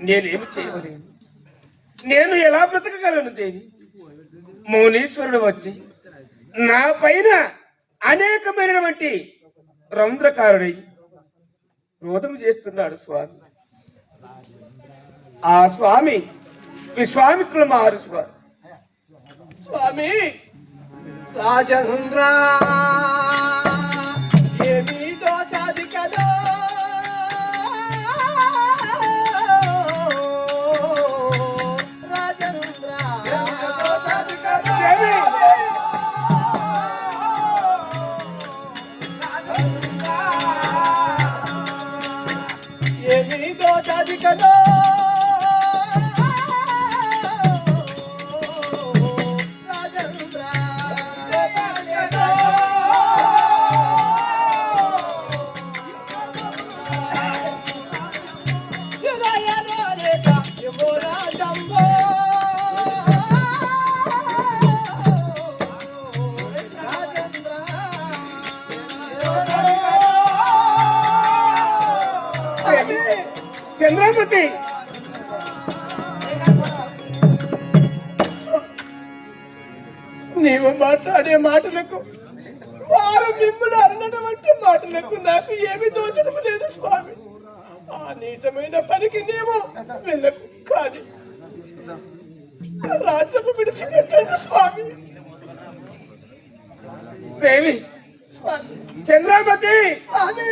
నేనేమి చేయలేను. నేను ఎలా బ్రతకగలను దేవి? మౌనీశ్వరుడు వచ్చి నా పైన అనేకమైనటువంటి రౌద్రకారుడై రోధం చేస్తున్నాడు స్వామి. ఆ స్వామి విశ్వామిత్రుల మహర్షి వారు. స్వామి రాజేంద్ర ఏమీ దోచాది కదా రాజేంద్ర ఏమీ దోచాది కదా చంద్రమతి, నీవు మాట్లాడే మాటలకు వారు మిమ్మల్ని అన్నటువంటి మాటలకు నాకు ఏమి దోచడం లేదు స్వామి. ఆ నీచమైన పనికి నీవు వెళ్ళకు, కానీ రాజ్యము విడిచిపెట్టండి స్వామి. దేవి చంద్రమతి, స్వామి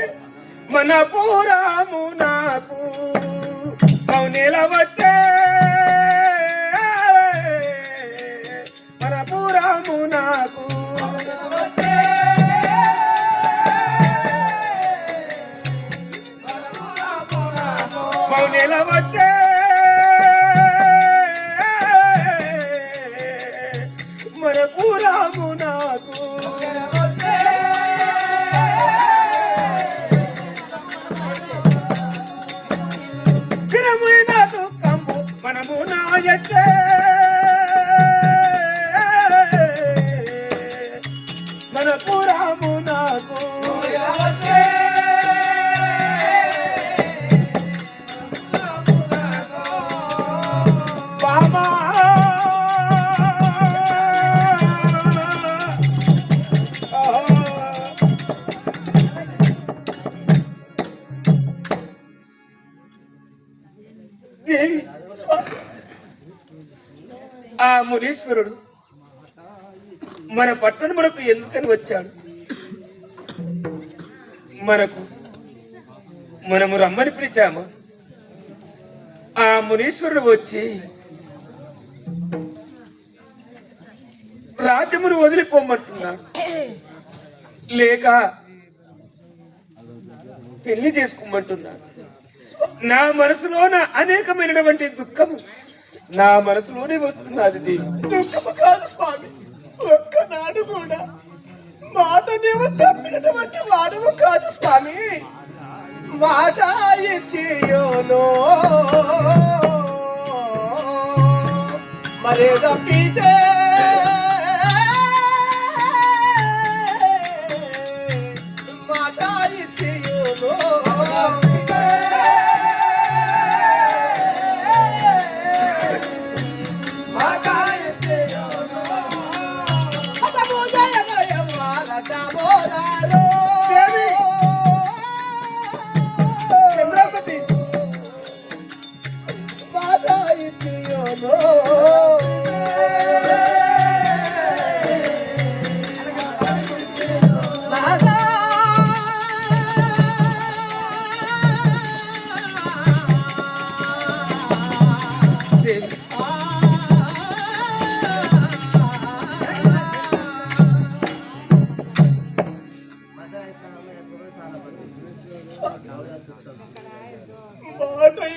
మన పూరాము నాకు మౌనిల వచ్చే, మన పూరాము నాకు మౌనిల వచ్చే, మన పూరాము నాకు మనము నాయచ్చే, మన పురాము నాకు బామా దేవి. ఆ మునీశ్వరుడు మన పట్టణమునకు ఎందుకని వచ్చాడు? మనము రమ్మని పిలిచాము. ఆ మునీశ్వరుడు వచ్చి రాజ్యమును వదిలిపోమంటున్నాడు, లేక పెళ్లి చేసుకోమంటున్నాడు. నా మనసులోన అనేకమైనటువంటి దుఃఖము నా మనసులోనే వస్తున్నది. దుఃఖము కాదు స్వామి, ఒక్కనాడు కూడా మాట నీవు తప్పినటువంటి వాడవు కాదు స్వామి. మాట ఇచ్చియోనో మరే తప్పితే మాట ఇచ్చియోనో చంద్రపతి, మాట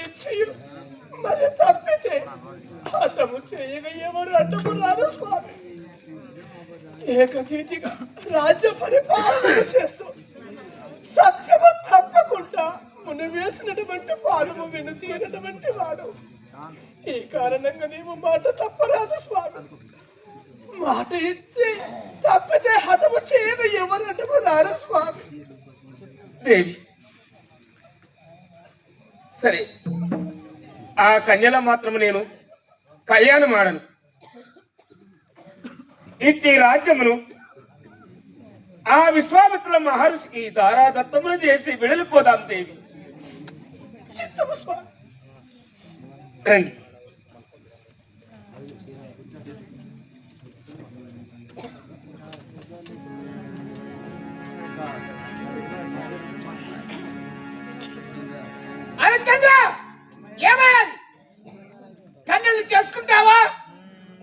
ఇచ్చి మరి తప్పితే అడ్డము చేయగా ఎవరు అడ్డము రాదు స్వామి. ఏకధీటిగా రాజ్య పరిపాలన చేస్తూ సత్యము తప్పకుండా మును వేసినటువంటి పాదము విను తీరినటువంటి వాడు. ఈ కారణంగా నీవు మాట తప్పరాదు స్వామి. మాట ఇచ్చి తప్పితే హఠము చేయగా ఎవరు అడ్డము రారు స్వామి. దేవి సరే, ఆ కన్యల మాత్రము నేను కళ్యాణం ఆడను. ఇట్టి రాజ్యమును ఆ విశ్వామిత్రుల మహర్షికి దారాదత్తమును చేసి వెళ్ళిపోదాం దేవి. చిత్తము స్వామి. రండి. చంద్ర, ఏమయ్యా? కన్యలు చేసుకుంటావా,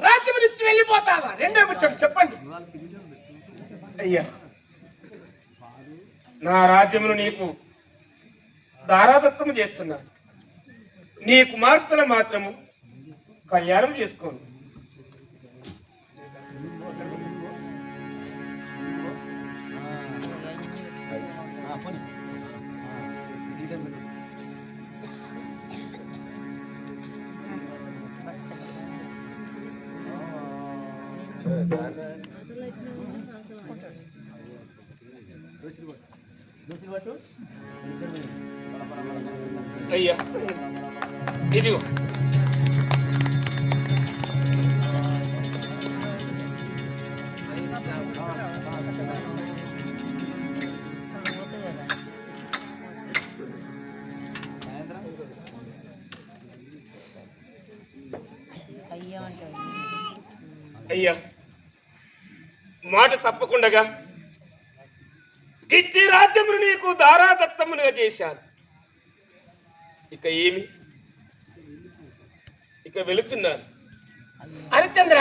రాజ్యం నుంచి వెళ్ళిపోతావా? రెండో ముచ్చట చెప్పండి. అయ్యా, నా రాజ్యమును నీకు దారాదత్తము చేస్తున్నా. నీ కుమార్తెలు మాత్రము కళ్యాణం చేసుకోను. అయ్యా ఇదిగో అయ్యా, మాట తప్పకుండా ఇట్టి రాజ్యమును నీకు దారాదత్తమునుగా చేశాను. ఇక ఏమి, ఇక వెళుతున్నాను. హరిశ్చంద్ర,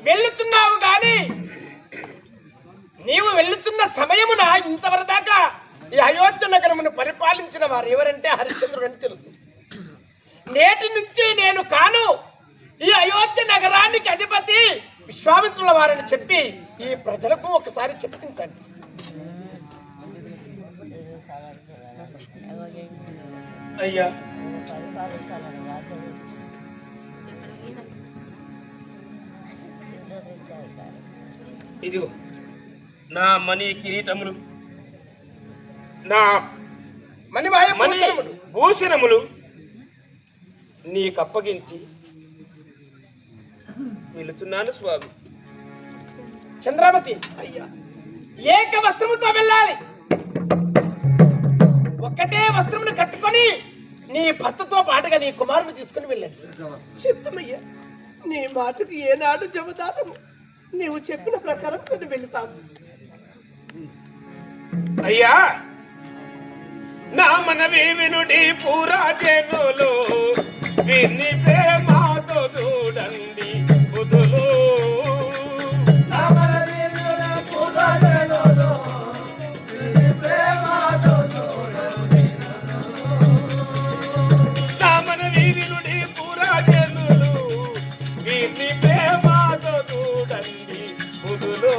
వెళ్ళుతున్నావు గాని నీవు వెళ్ళుతున్న సమయమున ఇంతవరదాకా ఈ అయోధ్య నగరమును పరిపాలించిన వారు ఎవరంటే హరిశ్చంద్రుడు అని తెలుసు. నేటి నుంచి నేను కాను ఈ అయోధ్య నగరానికి అధిపతి విశ్వామిత్రుల వారని చెప్పి ఈ ప్రజలకు ఒకసారి చెప్పించండి. అయ్యా, ఇదిగో నా మణి కిరీటములు, నా మణి భూషణములు నీకు అప్పగించి వెళుతున్నాను స్వామి. చంద్రావతి, అయ్యా, ఏక వస్త్రముతో వెళ్ళాలి. ఒక్కటే వస్త్రమును కట్టుకొని నీ భర్తతో పాటుగా నీ కుమారుని తీసుకుని వెళ్ళండి. చిత్తమయ్యా, నీ మాటకు ఏనాడు జవదాటము. నీవు చెప్పిన ప్రకారం నేను వెళుతాను. అయ్యా, నా మనవి వినుడి పూరా జనులు, విని ప్రేమతో చూడండి బుధులు. నా మనవి వినుడి పూరా జనులు, విని ప్రేమతో చూడండి బుధులు.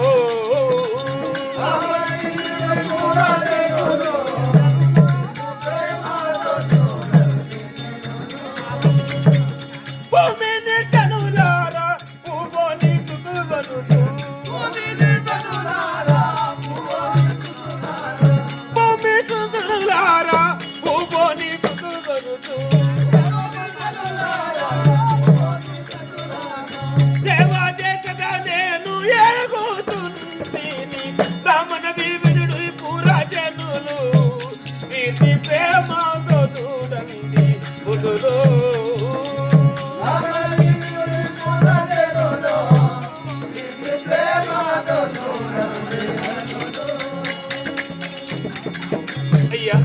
అయ్యా,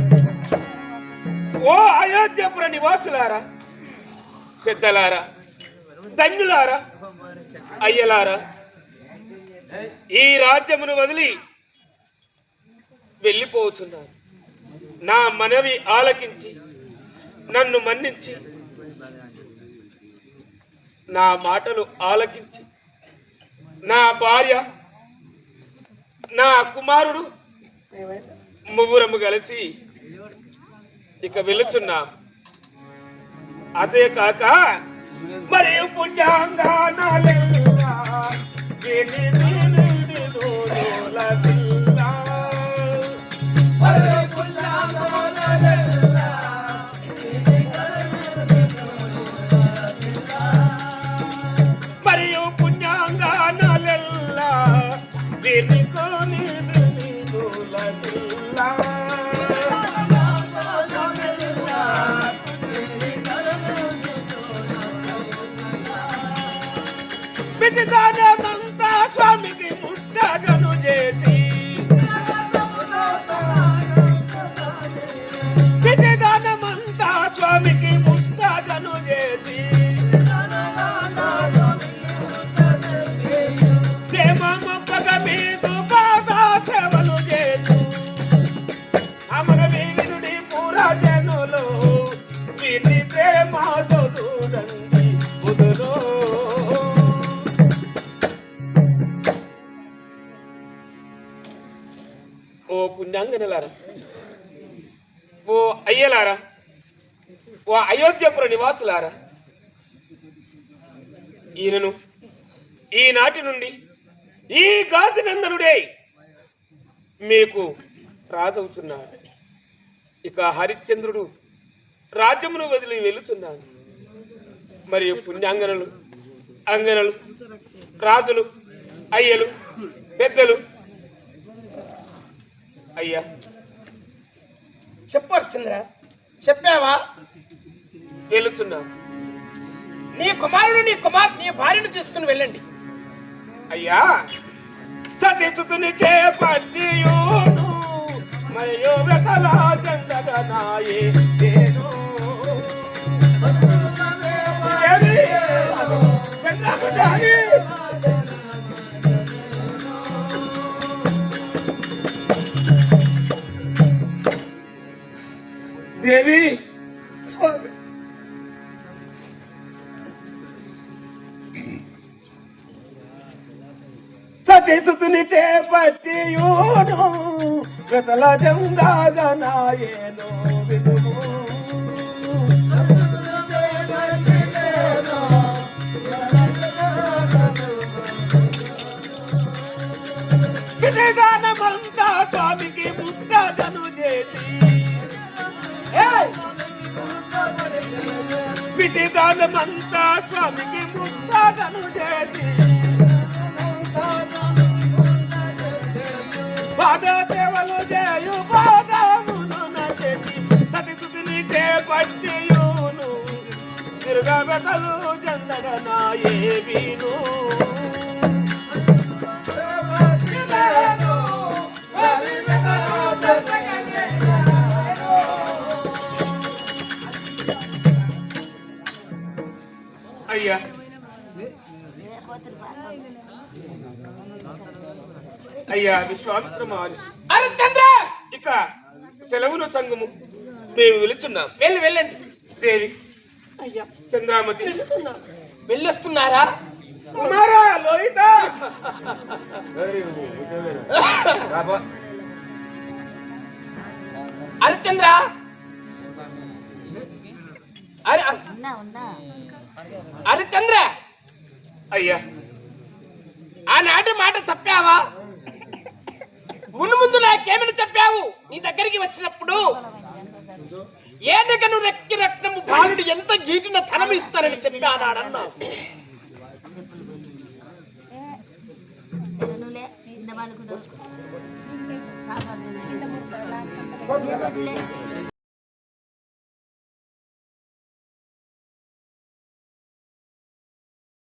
ఓ అయోధ్యపుర నివాసులారా, పెద్దలారా, ధన్యులారా, అయ్యలారా, ఈ రాజ్యమును వదిలి వెళ్ళిపోతున్నారు. నా మనవి ఆలకించి నన్ను మన్నించి నా మాటలు ఆలకించి నా భార్య నా కుమారుడు ముగ్గురము కలిసి ఇక వెళుచున్నా. అదే కాక మరియు పుణ్యాంగానాలెల్లా విని విని వినులసిల్లా. మరియు పుణ్యాంగానాలెల్లా విని కొని వినులసిల్లా. విధిదానమంతా స్వామికి ముట్టగను చేసి విధిదానమంతా స్వామికి ముట్టగను చేసి ప్రేమ మొక్కగ మీదు బాగా సేవలు చేసు అమర వీరుడి పురాజనులు విని ప్రేమతో చూడండి బుధులో. ఓ పుణ్యాంగనలారా, ఓ అయ్యలారా, ఓ అయోధ్యపుర నివాసులారా, ఈయనను ఈనాటి నుండి ఈ గాదినందనుడే మీకు రాజవుతున్నాడు. ఇక హరిశ్చంద్రుడు రాజ్యమును వదిలి వెళుతున్నాడు. మరియు పుణ్యాంగనలు, అంగనలు, రాజులు, అయ్యలు, పెద్దలు, అయ్యా చెప్పు హరిశ్చంద్ర, చెప్పావా? వెళుతున్నా. నీ భార్యను తీసుకుని వెళ్ళండి. అయ్యా సతీసుని చేపట్టియూను మరియు వ్రతలా జంగదనాయే నేను. దేవి స్వామి సతీసుని చేపట్టియూను వ్రతల జంగదనాయేను వినుము. విధిదానమంతా స్వామికి ముట్టగను చేసి విధిదానమంతా స్వామికి ముట్టగను చేసి పాద సేవలు చేయు పాదమును నచ్చి సతిసుని చేపట్టియూను తిరుగబెతలు జందగనాయే వీను. అయ్యా అయ్యా విశ్వామిత్ర మహర్షి, హరిశ్చంద్ర ఇక సెలవుల సంఘము మేము వెళుతున్నాం. వెళ్ళండి. దేవి అయ్యా చంద్రామతి వెళ్ళొస్తున్నారా? కుమారా లోహిత హరిశ్చంద్ర, హరిశ్చంద్ర, అయ్యా ఆనాటి మాట తప్పావా? ముందు నాకేమని చెప్పావు? నీ దగ్గరికి వచ్చినప్పుడు ఏనగను రెక్కి రత్నము బాలుడు ఎంత గీటిన ధనం ఇస్తానని చెప్పి ఆనాడన్నా.